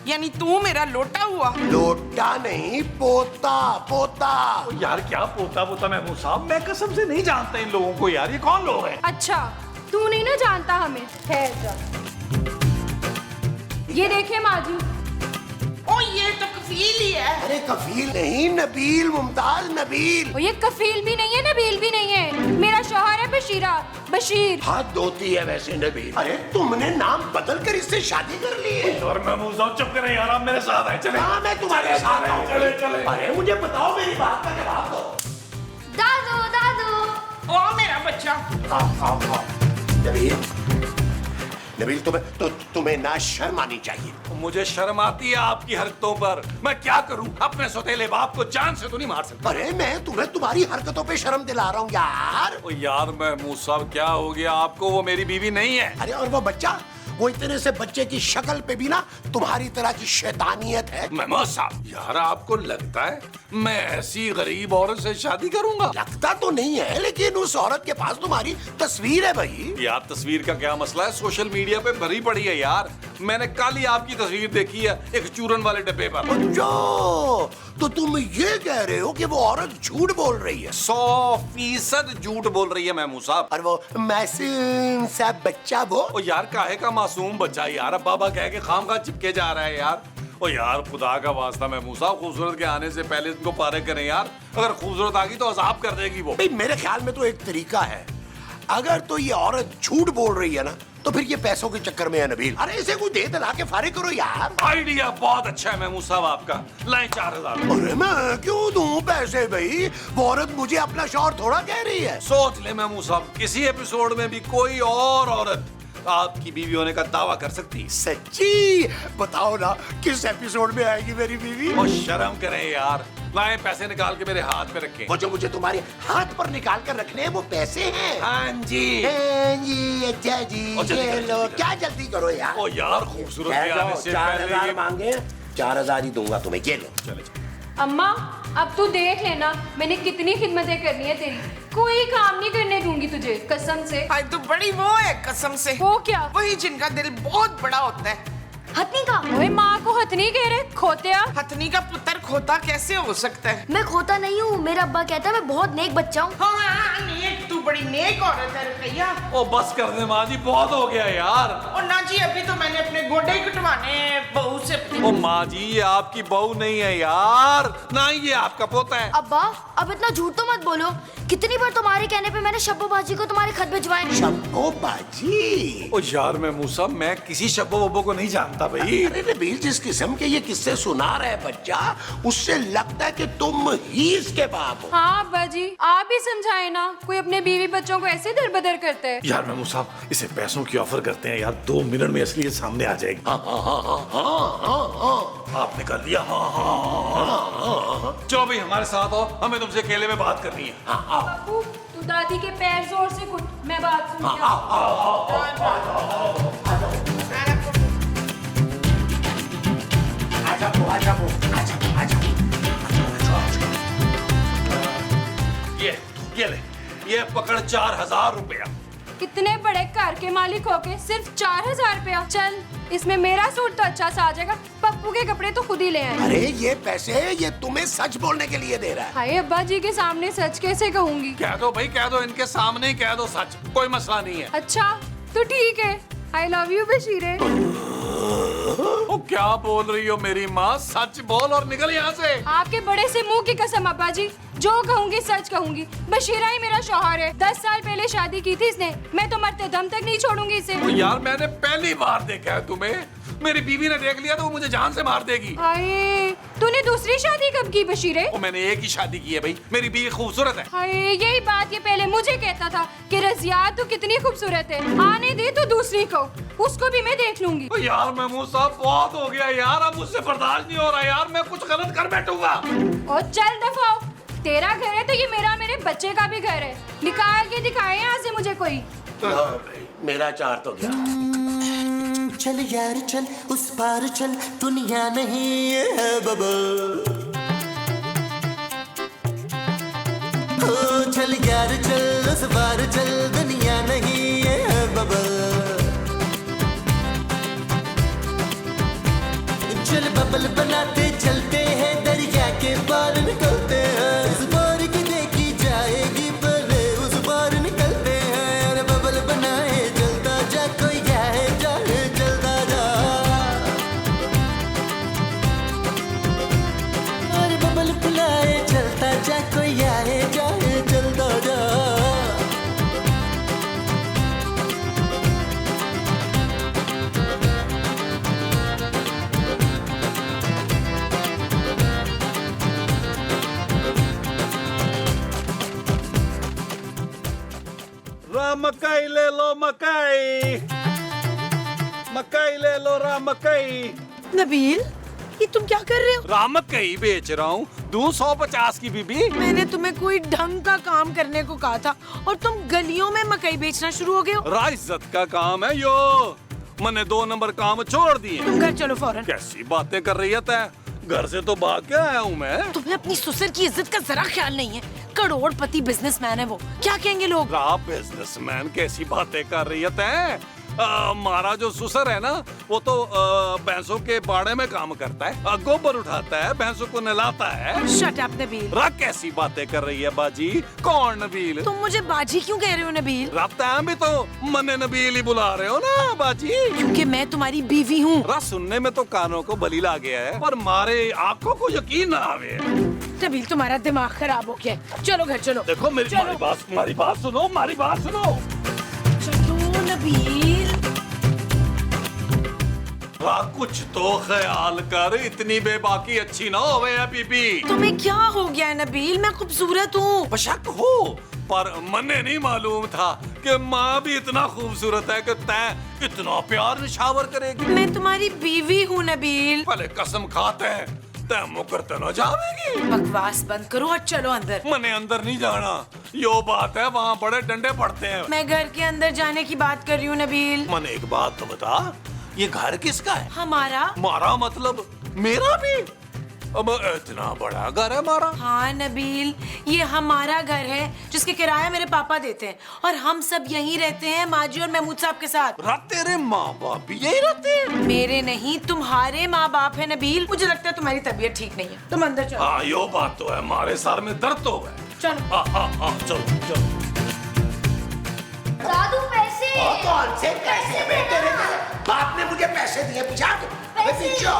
यानी तू मेरा लोटा हुआ। लोटा नहीं, पोता पोता। ओ यार क्या पोता पोता महमूद साहब, मैं कसम से नहीं जानता इन लोगों को यार, ये कौन लोग हैं? अच्छा तू नहीं ना जानता हमें, ठहर जा। ये देखे माँ जी। ओ ये तो कफील ही है। अरे कफील नहीं, नबील, मुमताज नबील। और ये कफील भी नहीं है, नबील भी नहीं है, मेरा शौहर है बशीरा, बशीर। हाथ धोती है वैसे नबील। अरे तुमने नाम बदल कर इससे शादी कर ली है? और महमूद साहब चुप करें यार, आप मेरे साथ हैं। चले। हाँ मैं तुम्हारे साथ हूँ। चले चले। अरे मुझे बताओ, मेरी बात का जवाब दो। दादू दादू। ओ मेरा बच्चा। आओ। नबील, नबील तुम्हें ना शर्म आनी चाहिए। मुझे शर्म आती है आपकी हरकतों पर। मैं क्या करूं, अपने सौतेले बाप को जान से तो नहीं मार सकता। अरे मैं तुम्हें तुम्हारी हरकतों पे शर्म दिला रहा हूँ यार। ओ यार महमूद साहब क्या हो गया आपको, वो मेरी बीवी नहीं है। अरे और वो बच्चा, वो इतने से बच्चे की शक्ल पे भी ना तुम्हारी तरह की शैतानियत है। महमूद साहब यार आपको लगता है मैं ऐसी गरीब औरत से शादी करूंगा? लगता तो नहीं है, लेकिन उस औरत के पास तुम्हारी तस्वीर है भाई। यार तस्वीर का क्या मसला है, सोशल मीडिया पे भरी पड़ी है यार। मैंने कल ही आपकी तस्वीर देखी है एक चूरन वाले डब्बे पर। तो तुम ये कह रहे हो कि वो औरत झूठ बोल रही है? 100% झूठ बोल रही है महमूद साहब। और वो मासूम सा बच्चा वो? ओ यार काहे का मासूम बच्चा यार, अब बाबा कह के खामखा चिपके जा रहा है यार। ओ यार खुदा का वास्ता महमूद साहब, खूबसूरत के आने से पहले इनको पारे करें यार। अगर खूबसूरत आ गई तो अजाब कर देगी वो। भाई मेरे ख्याल में तो एक तरीका है। अगर तो ये औरत झूठ बोल रही है ना, तो फिर ये पैसों के चक्कर में है नबील। अरे इसे कोई दे दिला के फारिग करो यार। आइडिया बहुत अच्छा है महमूद साहब आपका, लाएं 4000। अरे मैं क्यों दूं पैसे भाई, वो औरत मुझे अपना शौहर थोड़ा कह रही है। सोच ले महमूद साहब, किसी एपिसोड में भी कोई और औरत आपकी बीवी होने का दावा कर सकती है। सच्ची? बताओ ना किस एपिसोड में आएगी मेरी बीवी? और शर्म करें यार, लाएं पैसे निकाल के मेरे हाथ में रखें। वो जो मुझे तुम्हारे हाथ पर निकाल कर रखने हैं वो पैसे हैं? हाँ जी। हाँ जी, अच्छा जी। ये लो, क्या जल्दी करो यार। ओ यार खूबसूरत के आने से 4000 मांगे, 4000 ही दूंगा तुम्हें, ये लो। चले। अम्मा अब तू देख लेना मैंने कितनी खिदमतें करनी है तेरी, कोई काम नहीं करने दूंगी तुझे कसम से। आज तो बड़ी वो है कसम से। वो क्या? वही जिनका दिल बहुत बड़ा होता है। हथनी का? ओए माँ को हथनी कह रहे, खोतिया। हथनी का पुत्र खोता कैसे हो सकता है? मैं खोता नहीं हूँ, मेरा अब्बा कहता है मैं बहुत नेक बच्चा हूँ। हाँ नेक, तू बड़ी नेक औरत है रुकैया। ओ बस कर दे माँ जी, बहुत हो गया यार। और ना जी अभी तो मैंने अपने गोडे ही कटवाने बहू से। ओ माँ जी ये आपकी बहू नहीं है यार, ना ये आपका पोता है। अब्बा अब इतना झूठ तो मत बोलो, कितनी बार तुम्हारे कहने पे मैंने शब्बो बाजी को तुम्हारे खत भिजवाए। शब्बो बाजी? ओ यार मैं मूसा, मैं किसी शब्बो वब्बो को नहीं जानता भाई। अरे नबील, जिस किस्म के ये किस्से सुना रहे बच्चा, उससे लगता है कि तुम ही इसके बाप हो। हाँ अब्बा जी आप ही समझाए ना, कोई अपने बीवी बच्चों को ऐसे दर बदर करते हैं। यार महमूद साहब इसे पैसों की ऑफर करते हैं यार, 2 मिनट में असलियत सामने आ जाएगी। आपने कर दिया। चलो भाई हमारे साथ आओ, हमें तुमसे अकेले में बात करनी है। पप्पू तू दादी के पैर जोर से घुट, मैं बात सुन के ये ले, ये पकड़ 4000 रुपया। इतने बड़े घर के मालिक होके सिर्फ 4000 रुपया। चल इसमें मेरा सूट तो अच्छा सा आ जाएगा, पप्पू के कपड़े तो खुद ही ले आए। अरे ये पैसे ये तुम्हें सच बोलने के लिए दे रहा है। हाय अब्बा जी के सामने सच कैसे कहूंगी? कह दो भाई, कह दो, इनके सामने ही कह दो सच, कोई मसला नहीं है। अच्छा तो ठीक है, आई लव यू बशीरे। ओ क्या बोल रही हो मेरी माँ, सच बोल और निकल यहाँ से। आपके बड़े से मुंह की कसम अब्बा जी, जो कहूंगी सच कहूंगी। बशीरा ही मेरा शौहर है, 10 साल पहले शादी की थी इसने, मैं तो मरते दम तक नहीं छोड़ूंगी इसे। ओ यार मैंने पहली बार देखा है तुम्हें, मेरी बीवी ने देख लिया तो वो मुझे जान से मार देगी। हाय, तूने दूसरी शादी कब की बशीरे? वो मैंने एक ही शादी की है भाई, मेरी बीवी खूबसूरत है। हाय, यही बात ये पहले मुझे कहता था कि रजिया तू कितनी खूबसूरत है। आने दे तो दूसरी को, उसको भी मैं देख लूंगी। ओ यार महमूद साहब बहुत हो गया यार, अब मुझसे बर्दाश्त नहीं हो रहा यार, मैं कुछ गलत कर बैठूंगा। और चल दफा हो। तेरा घर है तो ये मेरे बच्चे का भी घर है। निकाल के दिखाए यहाँ से मुझे कोई। मेरा 4 तो गया। चल यार चल उस पार चल, दुनिया नहीं है बबल। ओ चल यार चल उस पार चल, दुनिया नहीं है बबल। चल बबल बनाते चलते हैं, दरिया के पार निकलते हैं। इस बार की देखी जाएगी पहले उस पार निकलते हैं। अरे बबल बनाए चलता जा, कोई आए जाए चलता जा। अरे बबल बुलाए चलता जा, कोई आए जाए चलता जा। मकई ले लो, मकई मकई ले लो, राम मकई। नबील, ये तुम क्या कर रहे हो? राम मकई बेच रहा हूँ, दूं 150 की बीबी। मैंने तुम्हें कोई ढंग का काम करने को कहा था और तुम गलियों में मकई बेचना शुरू हो गए हो। राइज्जत का काम है यो, मैंने 2 नंबर काम छोड़ दिए। तुम घर चलो फौरन। कैसी बातें कर रही है तै? घर से तो भाग के आया हूँ मैं। तुम्हें अपनी ससुर की इज्जत का जरा ख्याल नहीं है। करोड़पति बिजनेसमैन है वो, क्या कहेंगे लोग? आप बिजनेसमैन कैसी बातें कर रही है तै? हमारा जो ससुर है ना, वो तो भैंसों के बाड़े में काम करता है, गोबर उठाता है, भैंसों को नहलाता है। Shut up Nabeel. रख कैसी बातें कर रही है बाजी? कौन नबील? तुम मुझे बाजी क्यों कह रहे हो नबील? रफ्ता भी तो मने नबील ही बुला रहे हो ना बाजी। क्योंकि मैं तुम्हारी बीवी हूँ। सुनने में तो कानों को बली ला गया है, पर मारे आंखों को यकीन ना आवे। नबील, तुम्हारा दिमाग खराब हो गया। चलो घर चलो। देखो मेरी चलो। हमारी बात सुनो, हमारी बात सुनो। चलो नबील। कुछ तो ख्याल कर, इतनी बेबाकी अच्छी ना होवे है बीबी। तुम्हें क्या हो गया है नबील? मैं खूबसूरत हूँ। बशक हो, पर मने नहीं मालूम था कि माँ भी इतना खूबसूरत है कि तै इतना प्यार निछावर करेगी। मैं तुम्हारी बीवी हूँ नबील। भले कसम खाते हैं तै मुकर तो न जावेगी। बकवास बंद करो और चलो अंदर। मने अंदर नहीं जाना, यो बात है, वहाँ बड़े डंडे पड़ते हैं। मैं घर के अंदर जाने की बात कर रही हूँ नबील। मने एक बात तो बता, ये घर किसका है? हमारा। मारा मतलब मेरा भी? अब इतना बड़ा घर है हमारा। हाँ नबील, ये हमारा घर है जिसके किराया मेरे पापा देते हैं और हम सब यहीं रहते हैं माजी और महमूद साहब के साथ। तेरे माँ बाप भी यही रहते हैं? मेरे नहीं, तुम्हारे माँ बाप है नबील। मुझे लगता है तुम्हारी तबीयत ठीक नहीं है, तुम अंदर चलो। हाँ यो बात तो है, हमारे सर में दर्द तो है। चलो। चलो चलो। दादू पैसे। कौन से पैसे? तेरे बाप ने मुझे पैसे दिए,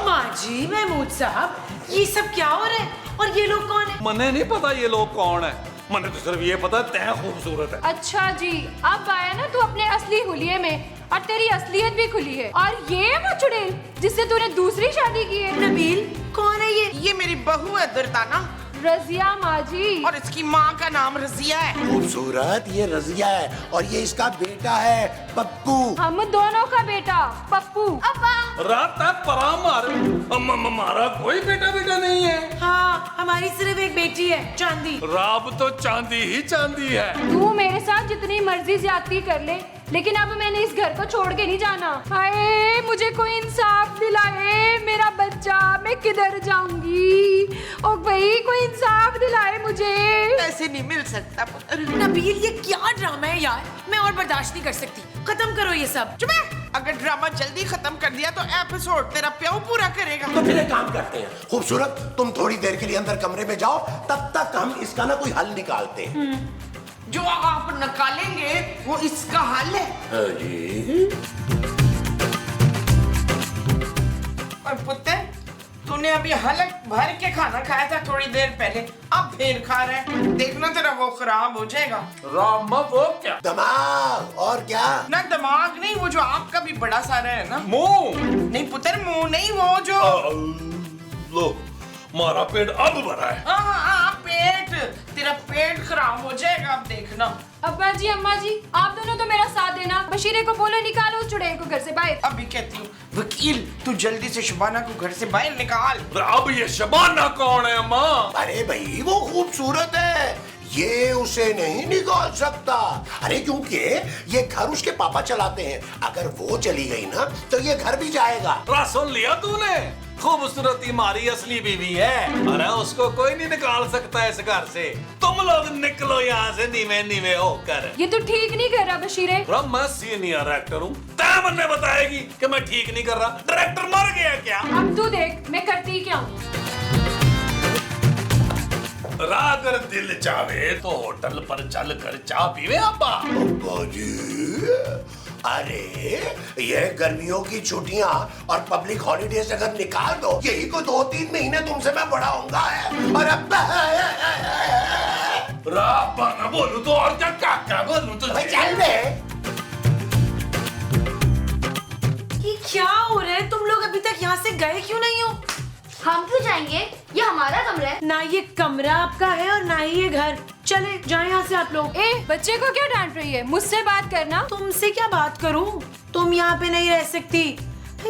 माँ जी, महमूद साहब, ये सब क्या हो रहा है? और ये लोग कौन है? मने नहीं पता ये लोग कौन है, मने तो सिर्फ ये पता तै खूबसूरत है। अच्छा जी, अब आया ना तू अपने असली हुलिये में, और तेरी असलियत भी खुली है। और ये वो चुड़ैल जिससे तूने दूसरी शादी की है। नबील, कौन है ये? ये मेरी बहू है दुर्दाना, रजिया माँ जी। और इसकी माँ का नाम रजिया है। खूबसूरत ये रजिया है और ये इसका बेटा है पप्पू। हम दोनों का बेटा पप्पू। रात तक पराम हमारा कोई बेटा नहीं है। हाँ, हमारी सिर्फ एक बेटी है, चांदी। राब तो चांदी ही चांदी है। तू मेरे साथ जितनी मर्जी ज्यादती कर ले, लेकिन अब मैंने इस घर को छोड़ के नहीं जाना। हाय, मुझे कोई इंसाफ दिलाए, मेरा बच्चा, मैं किधर जाऊंगी? ओ भाई, कोई इंसाफ दिलाए मुझे। ऐसे नहीं मिल सकता पुत्र। नबील, ये क्या ड्रामा है यार? मैं और बर्दाश्त नहीं कर सकती। खत्म करो ये सब। चुप है। अगर ड्रामा जल्दी खत्म कर दिया तो एपिसोड तेरा प्याऊ पूरा करेगा। तो फिर एक काम करते हैं, खूबसूरत तुम थोड़ी देर के लिए अंदर कमरे में जाओ, तब तक हम इसका ना कोई हल निकालते हैं। जो आप निकालेंगे वो इसका हल है। हाँ जी। और पुत्र, तू तूने अभी हलक भर के खाना खाया था थोड़ी देर पहले, अब फिर खा रहा है। देखना तेरा वो खराब हो जाएगा। रामा वो क्या? दिमाग और क्या? ना दिमाग नहीं, वो जो आपका भी बड़ा सारा है ना। मुंह नहीं पुत्र, मुंह नहीं, वो जो लो मारा पेट अब भरा है। हाँ, पेट, तेरा पेट खराब हो जाएगा, अब देखना। अब्बा जी, अम्मा जी, आप दोनों तो मेरा साथ देना। बशीरे को बोलो निकालो उस चुड़ैल को घर से बाहर। अभी कहती हूँ वकील, तू जल्दी से शबाना को घर से बाहर निकाल। अब ये शबाना कौन है अम्मा? अरे भाई वो खूबसूरत है, ये उसे नहीं निकाल सकता। अरे क्योंकि ये घर उसके पापा चलाते हैं, अगर वो चली गई ना तो ये घर भी जाएगा। सुन लिया तूने? खूबसूरती हमारी असली बीवी है, अरे उसको कोई नहीं निकाल सकता इस घर से। तुम लोग निकलो यहाँ से नीवे नीवे होकर। ये तो ठीक नहीं कर रहा बशीरे। मैं सीनियर एक्टर हूँ, तय बनने बताएगी कि मैं ठीक नहीं कर रहा। डायरेक्टर मर गया क्या? अब तू देख मैं करती क्या हूँ। अगर दिल चाहे तो होटल पर चल कर चाय पीवे अब्बा। अब्बा जी, अरे ये गर्मियों की छुट्टियां और पब्लिक हॉलीडेज अगर निकाल दो, यही को 2-3 महीने तुमसे मैं बड़ा होऊंगा है। और अब राबा ना बोलूं तो और क्या बोलूं तो चल बे। ये क्या हो रहा है? तुम लोग अभी तक यहाँ से गए क्यों नहीं हो? हम क्यों जाएंगे? ये हमारा कमरा है। ना ये कमरा आपका है और ना ही ये घर। चले जाए यहाँ से आप लोग। ए बच्चे को क्या डांट रही है? मुझसे बात करना। तुमसे क्या बात करूँ? तुम यहाँ पे नहीं रह सकती।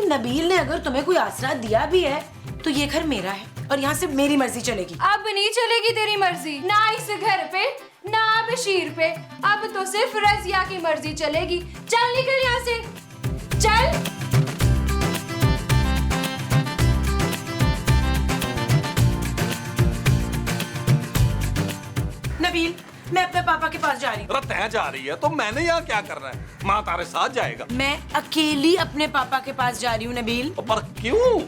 नबील ने अगर तुम्हें कोई आसरा दिया भी है तो ये घर मेरा है और यहाँ से मेरी मर्जी चलेगी। अब नहीं चलेगी तेरी मर्जी, ना इस घर पे ना बशीर पे। अब तो सिर्फ रजिया की मर्जी चलेगी। चल निकल यहाँ से, चल। नबील, मैं अपने पापा के पास जा रही हूँ। तय जा रही है तो मैंने यहाँ क्या करना है? माँ तारे साथ जाएगा। मैं अकेली अपने पापा के पास जा रही हूँ नबील। पर क्यों?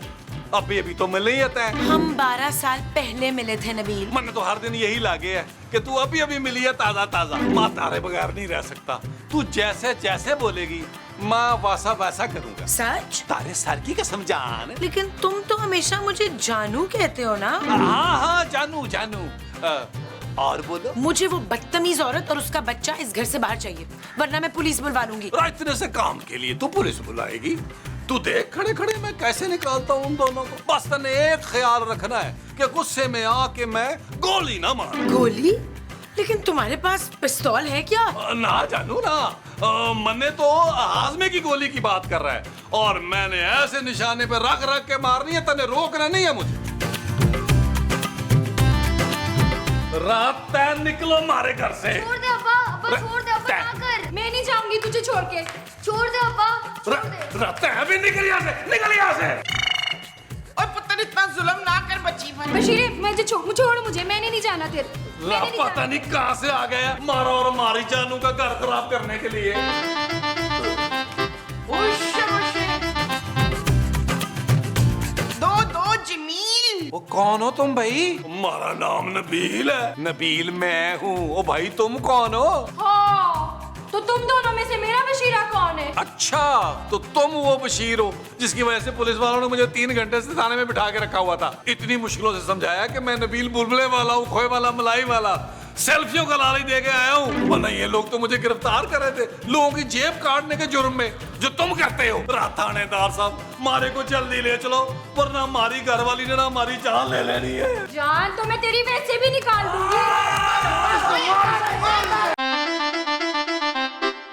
अभी तो मिले ही तय। हम 12 साल पहले मिले थे नबील। मैंने तो हर दिन यही लागे है कि तू अभी मिली है ताजा ताजा। माँ तारे बगैर नहीं रह सकता। तू जैसे जैसे बोलेगी माँ वैसा वैसा करूँगा। सच? तारे सर की कसम जान। लेकिन तुम तो हमेशा मुझे जानू कहते हो ना। हाँ जानू जानू। और बोलो। मुझे वो बदतमीज औरत और उसका बच्चा इस घर से बाहर चाहिए, वरना मैं पुलिस बुलवा लूंगी। इतने से काम के लिए तू पुलिस बुलाएगी? तू देख खड़े खड़े मैं कैसे निकालता हूँ उन दोनों को। बस तने एक ख्याल रखना है कि गुस्से में आके मैं गोली ना मार। गोली? लेकिन तुम्हारे पास पिस्तौल है क्या? ना जानू ना, मन्ने तो हाजमे की गोली की बात कर रहा है और मैंने ऐसे निशाने पे रख रख के मारनी है। तने रोकना नहीं है मुझे। रात तय निकलो मारे घर से। छोड़ दे अब्बा, अब्बा छोड़ दे अब्बा, ना कर। मैं नहीं जाऊंगी तुझे छोड़ के। छोड़ दे अब्बा, छोड़ दे। तय भी निकल यहाँ से, निकल यहाँ से। और पुत्र इतना जुल्म ना कर बच्ची पर। बशीरे मुझे छोड़ मुझे, मैंने नहीं जाना तेरे। पता नहीं कहाँ से आ गया मारा और मारी जानू का घर खराब करने के लिए। दो जमील। वो कौन हो तुम भाई? हमारा नाम नबील है। नबील मैं हूँ। ओ भाई तुम कौन हो? हाँ, तो तुम दोनों में से मेरा बशीरा कौन है? अच्छा तो तुम वो बशीर हो जिसकी वजह से पुलिस वालों ने मुझे 3 घंटे से थाने में बिठा के रखा हुआ था। इतनी मुश्किलों से समझाया कि मैं नबील बुलबुले वाला हूँ, खोए वाला, मलाई वाला, सेल्फियों का लालच दे के आया हूँ। वरना ये लोग तो मुझे गिरफ्तार कर रहे थे लोगों की जेब काटने के जुर्म में, जो तुम करते हो। थानेदार साहब मारे को जल्दी ले चलो, वरना हमारी घरवाली ने ना हमारी जान ले लेनी है। जान तो मैं तेरी वैसे भी निकाल दूंगी।